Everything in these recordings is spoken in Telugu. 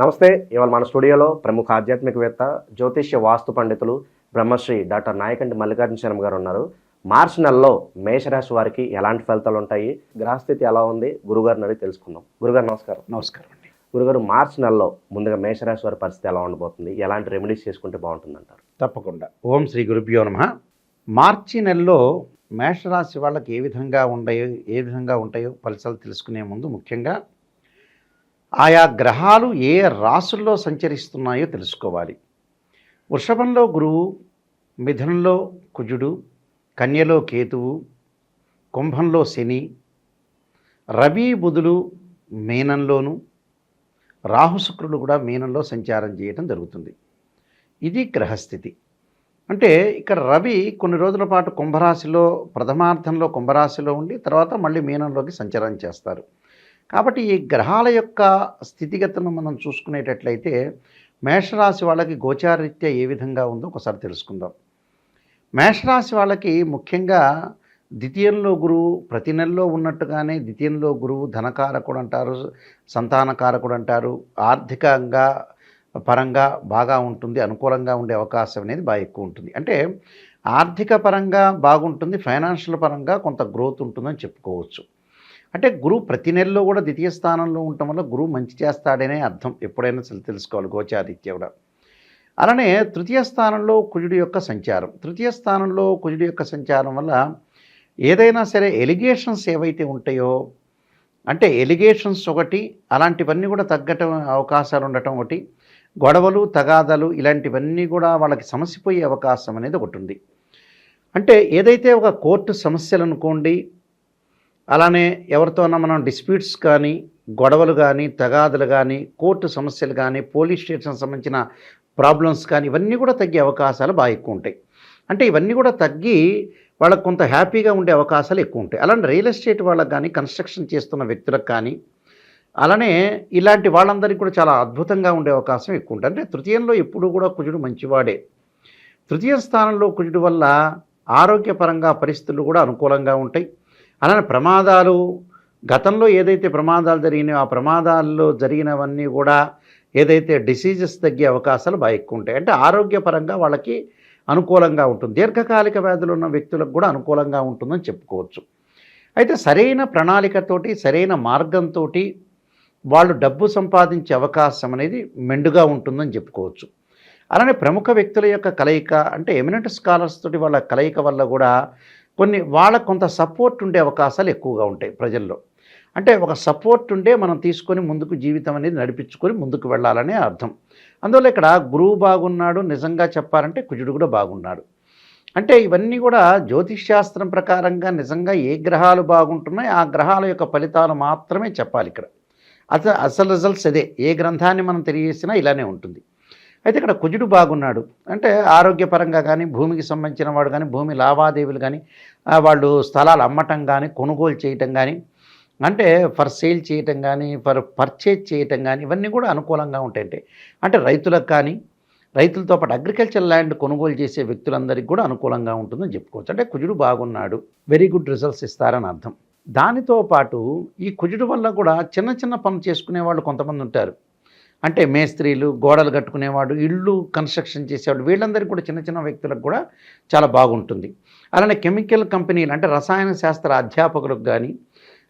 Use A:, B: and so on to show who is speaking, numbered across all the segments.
A: నమస్తే. ఇవాళ మన స్టూడియోలో ప్రముఖ ఆధ్యాత్మికవేత్త, జ్యోతిష్య వాస్తు పండితులు బ్రహ్మశ్రీ డాక్టర్ నాయకంటి మల్లికార్జున శర్మ గారు ఉన్నారు. మార్చి నెలలో మేషరాశి వారికి ఎలాంటి ఫలితాలు ఉంటాయి, గ్రహస్థితి ఎలా ఉంది, గురుగారిని అడిగి తెలుసుకుందాం. గురుగారు నమస్కారం.
B: నమస్కారం అండి.
A: గురుగారు, మార్చి నెలలో ముందుగా మేషరాశి వారి పరిస్థితి ఎలా ఉండబోతుంది, ఎలాంటి రెమెడీస్ చేసుకుంటే బాగుంటుందంటారు?
B: తప్పకుండా. ఓం శ్రీ గురుభ్యో నమః. మార్చి నెలలో మేషరాశి వాళ్ళకి ఏ విధంగా ఉంటాయో ఫలితాలు తెలుసుకునే ముందు ముఖ్యంగా ఆయా గ్రహాలు ఏ రాశుల్లో సంచరిస్తున్నాయో తెలుసుకోవాలి. వృషభంలో గురువు, మిథునంలో కుజుడు, కన్యలో కేతువు, కుంభంలో శని, రవి బుధులు మీనంలోను, రాహుశుక్రులు కూడా మీనంలో సంచారం చేయటం జరుగుతుంది. ఇది గ్రహస్థితి. అంటే ఇక్కడ రవి కొన్ని రోజుల పాటు కుంభరాశిలో ప్రథమార్థంలో కుంభరాశిలో ఉండి తర్వాత మళ్ళీ మీనంలోకి సంచారం చేస్తారు. కాబట్టి ఈ గ్రహాల యొక్క స్థితిగతులను మనం చూసుకునేటట్లయితే మేషరాశి వాళ్ళకి గోచారరీత్యా ఏ విధంగా ఉందో ఒకసారి తెలుసుకుందాం. మేషరాశి వాళ్ళకి ముఖ్యంగా ద్వితీయంలో గురువు ప్రతి నెలలో ఉన్నట్టుగానే ద్వితీయంలో గురువు ధనకారకుడు అంటారు, సంతానకారకుడు అంటారు. ఆర్థికంగా పరంగా బాగా ఉంటుంది, అనుకూలంగా ఉండే అవకాశం అనేది బాగా ఎక్కువ ఉంటుంది. అంటే ఆర్థిక పరంగా బాగుంటుంది, ఫైనాన్షియల్ పరంగా కొంత గ్రోత్ ఉంటుందని చెప్పుకోవచ్చు. అంటే గురువు ప్రతి నెలలో కూడా ద్వితీయ స్థానంలో ఉండటం వల్ల గురువు మంచి చేస్తాడనే అర్థం ఎప్పుడైనా తెలుసుకోవాలి గోచారీత్యా కూడా. అలానే తృతీయ స్థానంలో కుజుడి యొక్క సంచారం వల్ల ఏదైనా సరే ఎలిగేషన్స్ ఏవైతే ఉంటాయో, అంటే ఎలిగేషన్స్ ఒకటి, అలాంటివన్నీ కూడా తగ్గటం అవకాశాలు ఉండటం ఒకటి, గొడవలు తగాదాలు ఇలాంటివన్నీ కూడా వాళ్ళకి సమసిపోయే అవకాశం అనేది ఒకటి ఉంది. అంటే ఏదైతే ఒక కోర్టు సమస్యలు అనుకోండి, అలానే ఎవరితోనో మనం డిస్ప్యూట్స్ కానీ, గొడవలు కానీ, తగాదులు కానీ, కోర్టు సమస్యలు కానీ, పోలీస్ స్టేషన్ సంబంధించిన ప్రాబ్లమ్స్ కానీ ఇవన్నీ కూడా తగ్గే అవకాశాలు బాగా ఎక్కువ ఉంటాయి. అంటే ఇవన్నీ కూడా తగ్గి వాళ్ళకు కొంత హ్యాపీగా ఉండే అవకాశాలు ఎక్కువ ఉంటాయి. అలానే రియల్ ఎస్టేట్ వాళ్ళకి కానీ, కన్స్ట్రక్షన్ చేస్తున్న వ్యక్తులకు కానీ, అలానే ఇలాంటి వాళ్ళందరికీ కూడా చాలా అద్భుతంగా ఉండే అవకాశం ఎక్కువ ఉంటుంది. అంటే తృతీయంలో ఎప్పుడూ కూడా కుజుడు మంచివాడే. తృతీయ స్థానంలో కుజుడు వల్ల ఆరోగ్యపరంగా పరిస్థితులు కూడా అనుకూలంగా ఉంటాయి. అలానే ప్రమాదాలు, గతంలో ఏదైతే ప్రమాదాలు జరిగినాయో ఆ ప్రమాదాల్లో జరిగినవన్నీ కూడా ఏదైతే డిసీజెస్ తగ్గే అవకాశాలు బాగా ఎక్కువ ఉంటాయి. అంటే ఆరోగ్యపరంగా వాళ్ళకి అనుకూలంగా ఉంటుంది. దీర్ఘకాలిక వ్యాధులు ఉన్న వ్యక్తులకు కూడా అనుకూలంగా ఉంటుందని చెప్పుకోవచ్చు. అయితే సరైన ప్రణాళికతోటి, సరైన మార్గంతో వాళ్ళు డబ్బు సంపాదించే అవకాశం అనేది మెండుగా ఉంటుందని చెప్పుకోవచ్చు. అలానే ప్రముఖ వ్యక్తుల యొక్క కలయిక, అంటే ఎమినెంట్ స్కాలర్స్ తోటి వాళ్ళ కలయిక వల్ల కూడా వాళ్ళకు కొంత సపోర్ట్ ఉండే అవకాశాలు ఎక్కువగా ఉంటాయి ప్రజల్లో. అంటే ఒక సపోర్ట్ ఉండే మనం తీసుకొని ముందుకు జీవితం అనేది నడిపించుకొని ముందుకు వెళ్ళాలనే అర్థం. అందువల్ల ఇక్కడ గురువు బాగున్నాడు, నిజంగా చెప్పాలంటే కుజుడు కూడా బాగున్నాడు. అంటే ఇవన్నీ కూడా జ్యోతిష్శాస్త్రం ప్రకారంగా నిజంగా ఏ గ్రహాలు బాగుంటున్నాయి ఆ గ్రహాల యొక్క ఫలితాలు మాత్రమే చెప్పాలి. ఇక్కడ అసలు రిజల్ట్స్ అదే, ఏ గ్రంథాన్ని మనం తెలియజేసినా ఇలానే ఉంటుంది. అయితే ఇక్కడ కుజుడు బాగున్నాడు అంటే ఆరోగ్యపరంగా కానీ, భూమికి సంబంధించిన వాడు కానీ, భూమి లావాదేవీలు కానీ, వాళ్ళు స్థలాలు అమ్మటం కానీ, కొనుగోలు చేయటం కానీ, అంటే ఫర్ సేల్ చేయటం కానీ, ఫర్ పర్చేజ్ చేయటం కానీ ఇవన్నీ కూడా అనుకూలంగా ఉంటాయంటే. అంటే రైతులకు కానీ, రైతులతో పాటు అగ్రికల్చర్ ల్యాండ్ కొనుగోలు చేసే వ్యక్తులందరికీ కూడా అనుకూలంగా ఉంటుందని చెప్పుకోవచ్చు. అంటే కుజుడు బాగున్నాడు, వెరీ గుడ్ రిజల్ట్స్ ఇస్తారని అర్థం. దానితో పాటు ఈ కుజుడు వల్ల కూడా చిన్న చిన్న పనులు చేసుకునే వాళ్ళు కొంతమంది ఉంటారు. అంటే మేస్త్రీలు, గోడలు కట్టుకునేవాడు, ఇళ్ళు కన్స్ట్రక్షన్ చేసేవాడు, వీళ్ళందరికీ కూడా చిన్న చిన్న వ్యక్తులకు కూడా చాలా బాగుంటుంది. అలానే కెమికల్ కంపెనీలు, అంటే రసాయన శాస్త్ర అధ్యాపకులకు కానీ,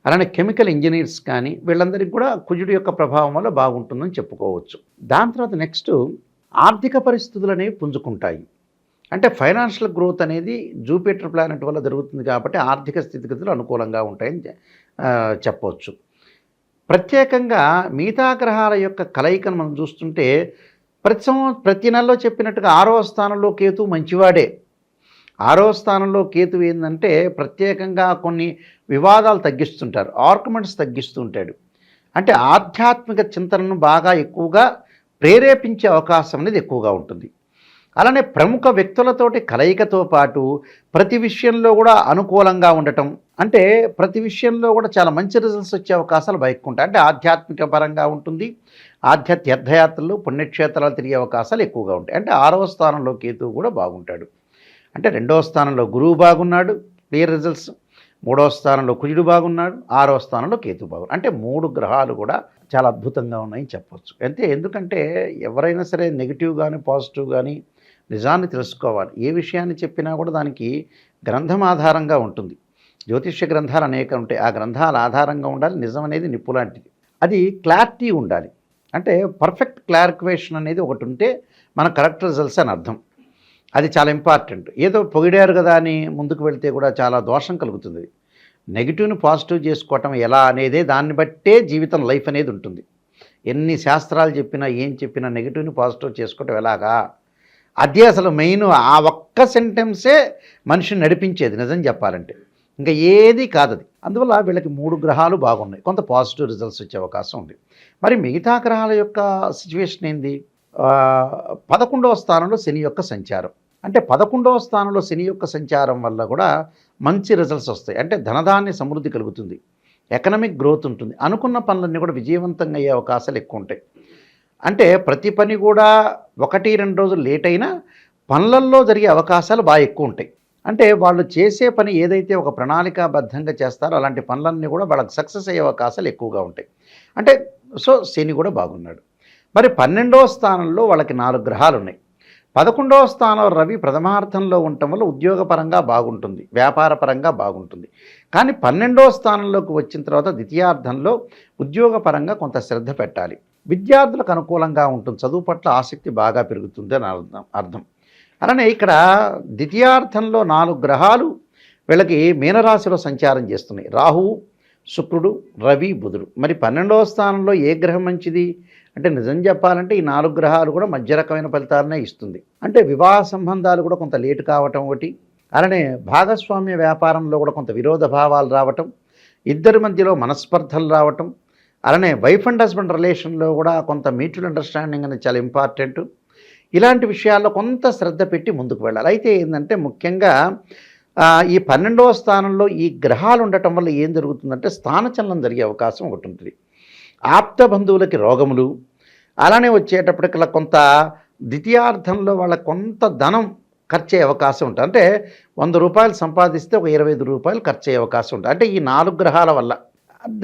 B: అలానే కెమికల్ ఇంజనీర్స్ కానీ వీళ్ళందరికీ కూడా కుజుడు యొక్క ప్రభావం వల్ల బాగుంటుందని చెప్పుకోవచ్చు. దాని తర్వాత నెక్స్ట్ ఆర్థిక పరిస్థితులు అనేవి పుంజుకుంటాయి. అంటే ఫైనాన్షియల్ గ్రోత్ అనేది జూపిటర్ ప్లానెట్ వల్ల జరుగుతుంది కాబట్టి ఆర్థిక స్థితిగతులు అనుకూలంగా ఉంటాయని చెప్పవచ్చు. ప్రత్యేకంగా మిగతా గ్రహాల యొక్క కలయికను మనం చూస్తుంటే ప్రతి నెలలో చెప్పినట్టుగా 6వ స్థానంలో కేతు మంచివాడే. 6వ స్థానంలో కేతు ఏంటంటే ప్రత్యేకంగా కొన్ని వివాదాలు తగ్గిస్తుంటారు, ఆర్గ్యుమెంట్స్ తగ్గిస్తుంటాడు. అంటే ఆధ్యాత్మిక చింతనను బాగా ఎక్కువగా ప్రేరేపించే అవకాశం అనేది ఎక్కువగా ఉంటుంది. అలానే ప్రముఖ వ్యక్తులతోటి కలయికతో పాటు ప్రతి విషయంలో కూడా అనుకూలంగా ఉండటం, అంటే ప్రతి విషయంలో కూడా చాలా మంచి రిజల్ట్స్ వచ్చే అవకాశాలు బాగా ఎక్కువ ఉంటాయి. అంటే ఆధ్యాత్మిక పరంగా ఉంటుంది, తీర్థయాత్రలు, పుణ్యక్షేత్రాలు తిరిగే అవకాశాలు ఎక్కువగా ఉంటాయి. అంటే 6వ స్థానంలో కేతువు కూడా బాగుంటాడు. అంటే 2వ స్థానంలో గురువు బాగున్నాడు, క్లియర్ రిజల్ట్స్. 3వ స్థానంలో కుజుడు బాగున్నాడు, 6వ స్థానంలో కేతు బాగున్నాడు. అంటే 3 గ్రహాలు కూడా చాలా అద్భుతంగా ఉన్నాయని చెప్పొచ్చు. అంతే, ఎందుకంటే ఎవరైనా సరే నెగిటివ్ కానీ పాజిటివ్ కానీ నిజాన్ని తెలుసుకోవాలి. ఏ విషయాన్ని చెప్పినా కూడా దానికి గ్రంథం ఆధారంగా ఉంటుంది. జ్యోతిష్య గ్రంథాలు అనేక ఉంటాయి. ఆ గ్రంథాల ఆధారంగా ఉండాలి. నిజం అనేది నిప్పు లాంటిది. అది క్లారిటీ ఉండాలి. అంటే పర్ఫెక్ట్ క్లారిఫికేషన్ అనేది ఒకటి ఉంటే మన కరెక్ట్ రిజల్ట్స్ అని అర్థం. అది చాలా ఇంపార్టెంట్. ఏదో పొగిడారు కదా అని ముందుకు వెళ్తే కూడా చాలా దోషం కలుగుతుంది. నెగిటివ్ని పాజిటివ్ చేసుకోవటం ఎలా అనేదే, దాన్ని బట్టే జీవితం లైఫ్ అనేది ఉంటుంది. ఎన్ని శాస్త్రాలు చెప్పినా ఏం చెప్పినా నెగిటివ్ని పాజిటివ్ చేసుకోవటం ఎలాగా, అదే అసలు మెయిన్. ఆ ఒక్క సెంటెన్సే మనిషిని నడిపించేది నిజం చెప్పాలంటే. ఇంకా ఏది కాదది. అందువల్ల వీళ్ళకి 3 గ్రహాలు బాగున్నాయి. కొంత పాజిటివ్ రిజల్ట్స్ వచ్చే అవకాశం ఉంది. మరి మిగతా గ్రహాల యొక్క సిచ్యువేషన్ ఏంది? 11వ స్థానంలో శని యొక్క సంచారం. అంటే 11వ స్థానంలో శని యొక్క సంచారం వల్ల కూడా మంచి రిజల్ట్స్ వస్తాయి. అంటే ధనధాన్య సమృద్ధి కలుగుతుంది, ఎకనామిక్ గ్రోత్ ఉంటుంది, అనుకున్న పనులన్నీ కూడా విజయవంతంగా అయ్యే అవకాశాలు ఎక్కువ ఉంటాయి. అంటే ప్రతి పని కూడా 1-2 రోజులు లేట్ అయినా పనులల్లో జరిగే అవకాశాలు బాగా ఎక్కువ ఉంటాయి. అంటే వాళ్ళు చేసే పని ఏదైతే ఒక ప్రణాళికాబద్ధంగా చేస్తారో అలాంటి పనులన్నీ కూడా వాళ్ళకి సక్సెస్ అయ్యే అవకాశాలు ఎక్కువగా ఉంటాయి. అంటే సో శని కూడా బాగున్నాడు. మరి 12వ స్థానంలో వాళ్ళకి 4 గ్రహాలు ఉన్నాయి. 11వ స్థానంలో రవి ప్రథమార్థంలో ఉండటం వల్ల ఉద్యోగపరంగా బాగుంటుంది, వ్యాపారపరంగా బాగుంటుంది. కానీ 12వ స్థానంలోకి వచ్చిన తర్వాత ద్వితీయార్థంలో ఉద్యోగపరంగా కొంత శ్రద్ధ పెట్టాలి. విద్యార్థులకు అనుకూలంగా ఉంటుంది, చదువు పట్ల ఆసక్తి బాగా పెరుగుతుంది అని అర్థం. అలానే ఇక్కడ ద్వితీయార్థంలో 4 గ్రహాలు వీళ్ళకి మీనరాశిలో సంచారం చేస్తున్నాయి. రాహువు, శుక్రుడు, రవి, బుధుడు. మరి 12వ స్థానంలో ఏ గ్రహం మంచిది అంటే నిజం చెప్పాలంటే ఈ 4 గ్రహాలు కూడా మధ్య రకమైన ఫలితాలనే ఇస్తుంది. అంటే వివాహ సంబంధాలు కూడా కొంత లేటు కావటం ఒకటి, అలానే భాగస్వామ్య వ్యాపారంలో కూడా కొంత విరోధ భావాలు రావటం, ఇద్దరి మధ్యలో మనస్పర్ధలు రావటం, అలానే వైఫ్ అండ్ హస్బెండ్ రిలేషన్లో కూడా కొంత మ్యూచువల్ అండర్స్టాండింగ్ అనేది చాలా ఇంపార్టెంట్. ఇలాంటి విషయాల్లో కొంత శ్రద్ధ పెట్టి ముందుకు వెళ్ళాలి. అయితే ఏంటంటే ముఖ్యంగా ఈ 12వ స్థానంలో ఈ గ్రహాలు ఉండటం వల్ల ఏం జరుగుతుందంటే స్థానచలనం జరిగే అవకాశం ఒకటి ఉంటుంది. ఆప్త బంధువులకి రోగములు, అలానే వచ్చేటప్పటికల్లా కొంత ద్వితీయార్థంలో వాళ్ళ కొంత ధనం ఖర్చు అయ్యే అవకాశం ఉంటుంది. అంటే 100 రూపాయలు సంపాదిస్తే ఒక 25 రూపాయలు ఖర్చు అయ్యే అవకాశం ఉంటుంది. అంటే ఈ 4 గ్రహాల వల్ల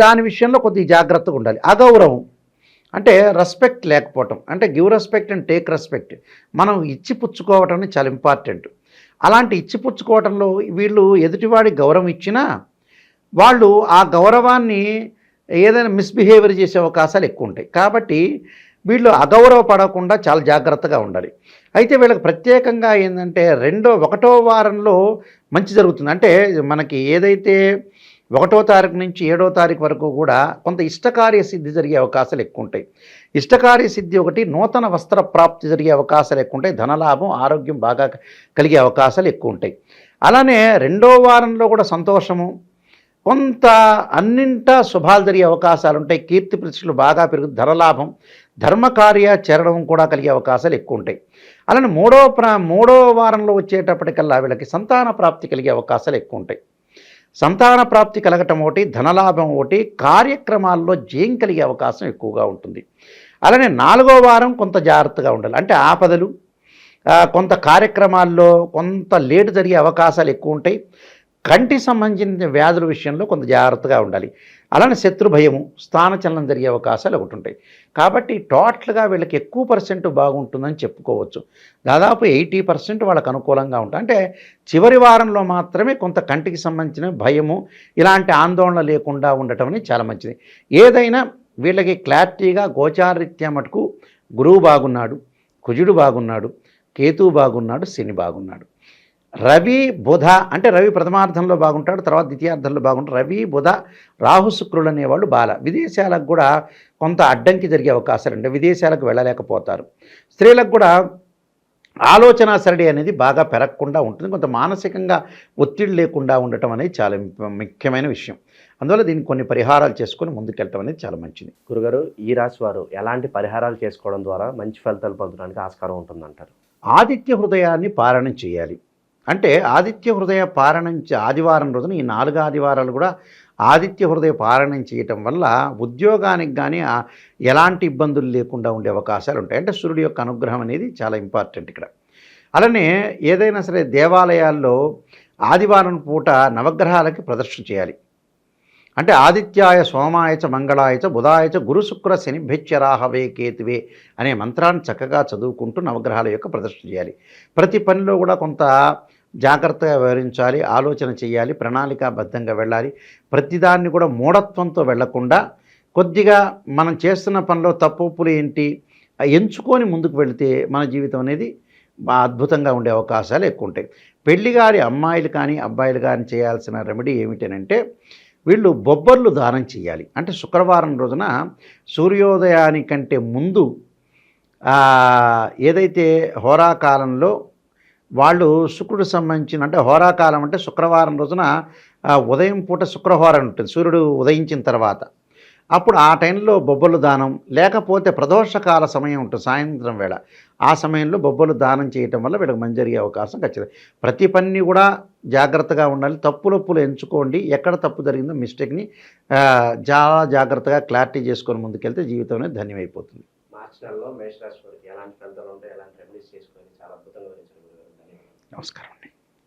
B: దాని విషయంలో కొద్దిగా జాగ్రత్తగా ఉండాలి. అగౌరవం అంటే రెస్పెక్ట్ లేకపోవటం, అంటే give respect and take respect, మనం ఇచ్చి పుచ్చుకోవటం అనేది చాలా ఇంపార్టెంట్. అలాంటి ఇచ్చి పుచ్చుకోవటంలో వీళ్ళు ఎదుటివాడి గౌరవం ఇచ్చినా వాళ్ళు ఆ గౌరవాన్ని ఏదైనా మిస్బిహేవియర్ చేసే అవకాశాలు ఎక్కువ ఉంటాయి. కాబట్టి వీళ్ళు అగౌరవపడకుండా చాలా జాగ్రత్తగా ఉండాలి. అయితే వీళ్ళకి ప్రత్యేకంగా ఏంటంటే 1వ వారంలో మంచి జరుగుతుంది. అంటే మనకి ఏదైతే 1వ తారీఖు నుంచి 7వ తారీఖు వరకు కూడా కొంత ఇష్టకార్య సిద్ధి జరిగే అవకాశాలు ఎక్కువ ఉంటాయి. ఇష్టకార్య సిద్ధి ఒకటి, నూతన వస్త్ర ప్రాప్తి జరిగే అవకాశాలు ఎక్కువ ఉంటాయి, ధనలాభం, ఆరోగ్యం బాగా కలిగే అవకాశాలు ఎక్కువ ఉంటాయి. అలానే 2వ వారంలో కూడా సంతోషము, కొంత అన్నింటా శుభాలు జరిగే అవకాశాలు ఉంటాయి, కీర్తి ప్రతిష్టలు బాగా పెరుగుతుంది, ధనలాభం, ధర్మకార్యాచరణం కూడా కలిగే అవకాశాలు ఎక్కువ ఉంటాయి. అలానే 3వ వారంలో వచ్చేటప్పటికల్లా వీళ్ళకి సంతాన ప్రాప్తి కలిగే అవకాశాలు ఎక్కువ ఉంటాయి. సంతాన ప్రాప్తి కలగటం ఒకటి, ధనలాభం ఒకటి, కార్యక్రమాల్లో జయం కలిగే అవకాశం ఎక్కువగా ఉంటుంది. అలానే 4వ వారం కొంత జాగ్రత్తగా ఉండాలి. అంటే ఆపదలు, కొంత కార్యక్రమాల్లో కొంత లేటు జరిగే అవకాశాలు ఎక్కువ ఉంటాయి. కంటి సంబంధించిన వ్యాధుల విషయంలో కొంత జాగ్రత్తగా ఉండాలి. అలానే శత్రు భయము, స్థానచలనం జరిగే అవకాశాలు ఒకటి ఉంటాయి. కాబట్టి టోటల్గా వీళ్ళకి ఎక్కువ % బాగుంటుందని చెప్పుకోవచ్చు. దాదాపు 80% వాళ్ళకు అనుకూలంగా ఉంటుంది. అంటే చివరి వారంలో మాత్రమే కొంత కంటికి సంబంధించిన భయము, ఇలాంటి ఆందోళన లేకుండా ఉండటం అనేది చాలా మంచిది. ఏదైనా వీళ్ళకి క్లారిటీగా గోచారరీత్యా మటుకు గురువు బాగున్నాడు, కుజుడు బాగున్నాడు, కేతువు బాగున్నాడు, శని బాగున్నాడు. రవి బుధ అంటే రవి ప్రథమార్థంలో బాగుంటాడు, తర్వాత ద్వితీయార్థంలో బాగుంటాడు. రవి బుధ రాహు శుక్రులు అనేవాళ్ళు విదేశాలకు కూడా కొంత అడ్డంకి జరిగే అవకాశాలు అంటే విదేశాలకు వెళ్ళలేకపోతారు. స్త్రీలకు కూడా ఆలోచన సరళి అనేది బాగా పెరగకుండా ఉంటుంది, కొంత మానసికంగా ఒత్తిడి లేకుండా ఉండటం అనేది చాలా ముఖ్యమైన విషయం. అందువల్ల దీనికి కొన్ని పరిహారాలు చేసుకొని ముందుకెళ్ళటం అనేది చాలా మంచిది.
A: గురుగారు, ఈ రాశి వారు ఎలాంటి పరిహారాలు చేసుకోవడం ద్వారా మంచి ఫలితాలు పొందడానికి ఆస్కారం ఉంటుందంటారు?
B: ఆదిత్య హృదయాన్ని పారాయణం చేయాలి. అంటే ఆదిత్య హృదయ పారాయణం ఆదివారం రోజున ఈ 4 ఆదివారాలు కూడా ఆదిత్య హృదయ పారాయణం చేయటం వల్ల ఉద్యోగానికి కానీ ఎలాంటి ఇబ్బందులు లేకుండా ఉండే అవకాశాలు ఉంటాయి. అంటే సూర్యుడి యొక్క అనుగ్రహం అనేది చాలా ఇంపార్టెంట్ ఇక్కడ. అలానే ఏదైనా సరే దేవాలయాల్లో ఆదివారం పూట నవగ్రహాలకి ప్రదర్శన చేయాలి. అంటే ఆదిత్యాయ సోమాయ చ మంగళాయ చ బుధాయ చ గురు శుక్ర శనిభ్యచ్చరాహవే కేతువే అనే మంత్రాన్ని చక్కగా చదువుకుంటూ నవగ్రహాల యొక్క ప్రదర్శన చేయాలి. ప్రతి పనిలో కూడా కొంత జాగ్రత్తగా వ్యవహరించాలి, ఆలోచన చేయాలి, ప్రణాళికాబద్ధంగా వెళ్ళాలి. ప్రతిదాన్ని కూడా మూఢత్వంతో వెళ్లకుండా కొద్దిగా మనం చేస్తున్న పనిలో తప్పులు ఏంటి ఎంచుకొని ముందుకు వెళితే మన జీవితం అనేది అద్భుతంగా ఉండే అవకాశాలు ఎక్కువ ఉంటాయి. పెళ్లిగారి అమ్మాయిలు కానీ అబ్బాయిలు కానీ చేయాల్సిన రెమెడీ ఏమిటనంటే వీళ్ళు బొబ్బర్లు దానం చేయాలి. అంటే శుక్రవారం రోజున సూర్యోదయానికంటే ముందు ఏదైతే హోరాకాలంలో వాళ్ళు శుక్రుడు సంబంధించిన అంటే హోరాకాలం అంటే శుక్రవారం రోజున ఉదయం పూట శుక్రహోరం ఉంటుంది, సూర్యుడు ఉదయించిన తర్వాత. అప్పుడు ఆ టైంలో బొబ్బలు దానం, లేకపోతే ప్రదోషకాల సమయం ఉంటుంది సాయంత్రం వేళ, ఆ సమయంలో బొబ్బలు దానం చేయటం వల్ల వీళ్ళకి మంచి జరిగే అవకాశం ఖచ్చితంగా. ప్రతి పని కూడా జాగ్రత్తగా ఉండాలి, తప్పులొప్పులు ఎంచుకోండి, ఎక్కడ తప్పు జరిగిందో మిస్టేక్ని చాలా జాగ్రత్తగా క్లారిటీ చేసుకొని ముందుకెళ్తే జీవితం అనేది ధన్యమైపోతుంది.
A: మార్చి నెలలో మేషరాశి వారికి ఎలాంటి ఫలితాలు ఉంటాయి, ఎలాంటి రెమెడీస్ చేసుకోవాలి, చాలా అద్భుతంగా వివరించారు.
B: నమస్కారం.